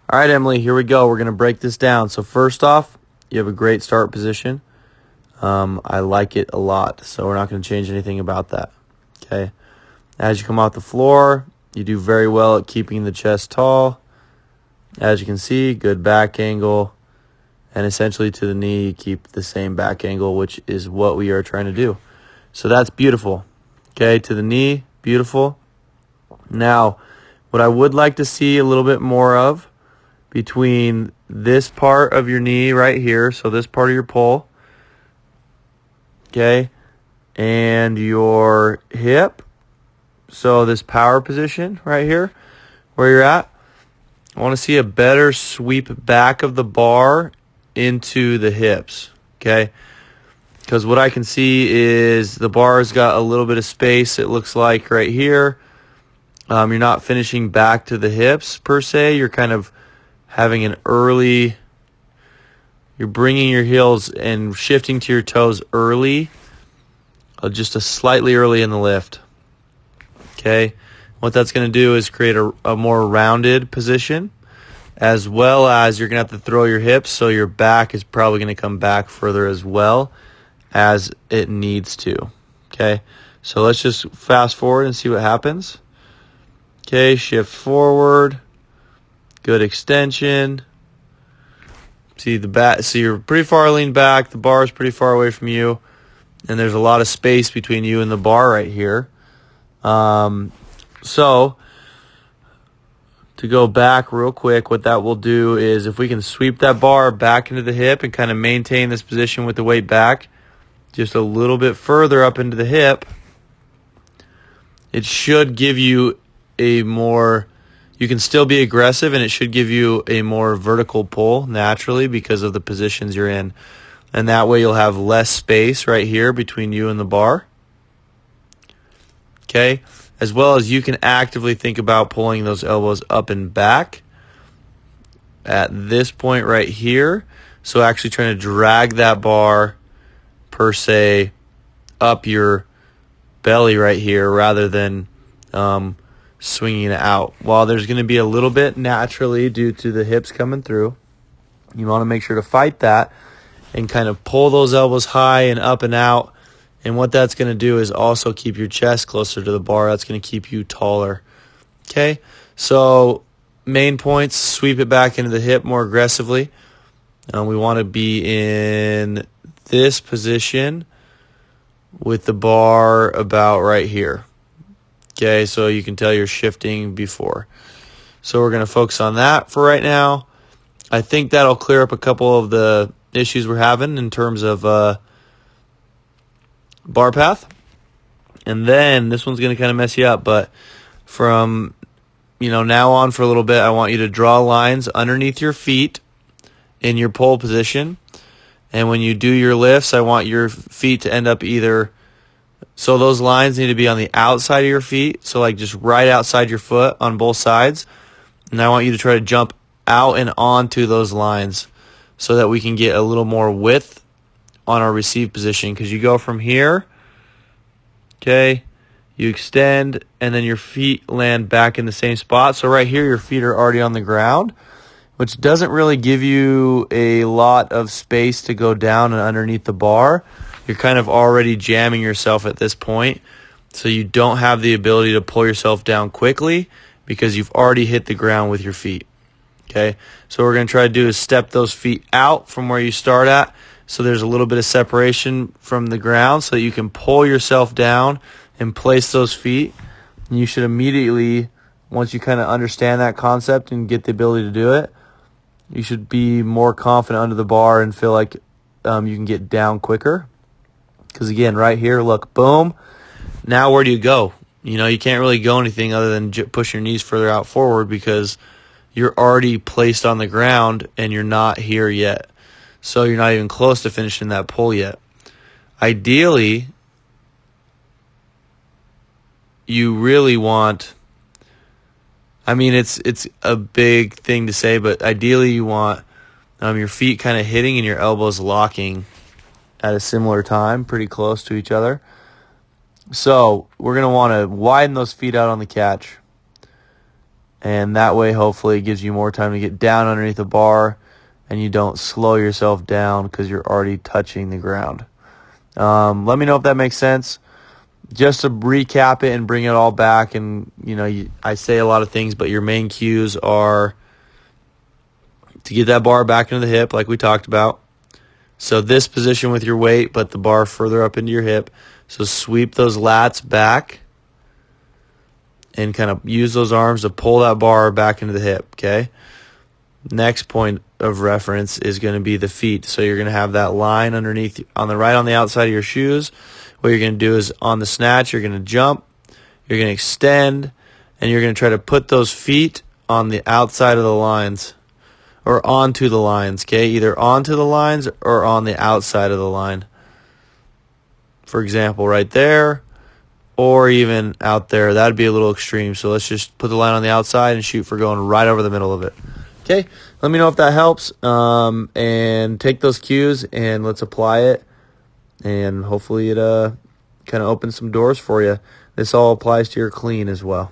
All right, Emily, here we go. We're going to break this down. So first off, you have a great start position. I like it a lot, so we're not going to change anything about that. Okay. As you come off the floor, you do very well at keeping the chest tall. As you can see, good back angle. And essentially to the knee, you keep the same back angle, which is what we are trying to do. So that's beautiful. Okay, to the knee, beautiful. Now, what I would like to see a little bit more of between this part of your knee right here, so this part of your pole, okay, and your hip, so this power position right here, where you're at, I want to see a better sweep back of the bar into the hips, okay? Because what I can see is the bar's got a little bit of space, it looks like right here. You're not finishing back to the hips per se. You're kind of having an early, you're bringing your heels and shifting to your toes early, just a slightly early in the lift, okay? What that's going to do is create a more rounded position, as well as you're going to have to throw your hips, so your back is probably going to come back further as well as it needs to, okay? So let's just fast forward and see what happens. Okay, shift forward, good extension. See the back, so you're pretty far leaned back, the bar is pretty far away from you, and there's a lot of space between you and the bar right here. So to go back real quick, what that will do is if we can sweep that bar back into the hip and kind of maintain this position with the weight back just a little bit further up into the hip, it should give you a more, you can still be aggressive, and it should give you a more vertical pull naturally because of the positions you're in. And that way you'll have less space right here between you and the bar. Okay? As well as you can actively think about pulling those elbows up and back at this point right here. So actually trying to drag that bar per se up your belly right here rather than swinging it out. While there's going to be a little bit naturally due to the hips coming through, you want to make sure to fight that and kind of pull those elbows high and up and out. And what that's going to do is also keep your chest closer to the bar. That's going to keep you taller. Okay? So main points, sweep it back into the hip more aggressively. We want to be in this position with the bar about right here. Okay, so you can tell you're shifting before. So we're going to focus on that for right now. I think that'll clear up a couple of the issues we're having in terms of bar path. And then this one's going to kind of mess you up, but from now on for a little bit, I want you to draw lines underneath your feet in your pole position. And when you do your lifts, I want your feet to end up either, so those lines need to be on the outside of your feet, so like just right outside your foot on both sides. And I want you to try to jump out and onto those lines so that we can get a little more width on our receive position, because you go from here, okay, you extend, and then your feet land back in the same spot. So right here, your feet are already on the ground, which doesn't really give you a lot of space to go down and underneath the bar. You're kind of already jamming yourself at this point, so you don't have the ability to pull yourself down quickly because you've already hit the ground with your feet. Okay, so what we're going to try to do is step those feet out from where you start at, so there's a little bit of separation from the ground so that you can pull yourself down and place those feet. And you should immediately, once you kind of understand that concept and get the ability to do it, you should be more confident under the bar and feel like you can get down quicker. Because again, right here, look, boom. Now where do you go? You can't really go anything other than push your knees further out forward because you're already placed on the ground and you're not here yet. So you're not even close to finishing that pull yet. Ideally, you really want, it's a big thing to say, but ideally you want your feet kind of hitting and your elbows locking at a similar time, pretty close to each other. So we're going to want to widen those feet out on the catch. And that way, hopefully, it gives you more time to get down underneath the bar and you don't slow yourself down because you're already touching the ground. Let me know if that makes sense. Just to recap it and bring it all back, and I say a lot of things, but your main cues are to get that bar back into the hip like we talked about. So this position with your weight, but the bar further up into your hip. So sweep those lats back and kind of use those arms to pull that bar back into the hip, okay? Next point of reference is going to be the feet. So you're going to have that line underneath on the outside of your shoes. What you're going to do is on the snatch, you're going to jump, you're going to extend, and you're going to try to put those feet on the outside of the lines or onto the lines, okay? Either onto the lines or on the outside of the line. For example, right there or even out there. That would be a little extreme. So let's just put the line on the outside and shoot for going right over the middle of it. Okay, let me know if that helps, and take those cues and let's apply it, and hopefully it kind of opens some doors for you. This all applies to your clean as well.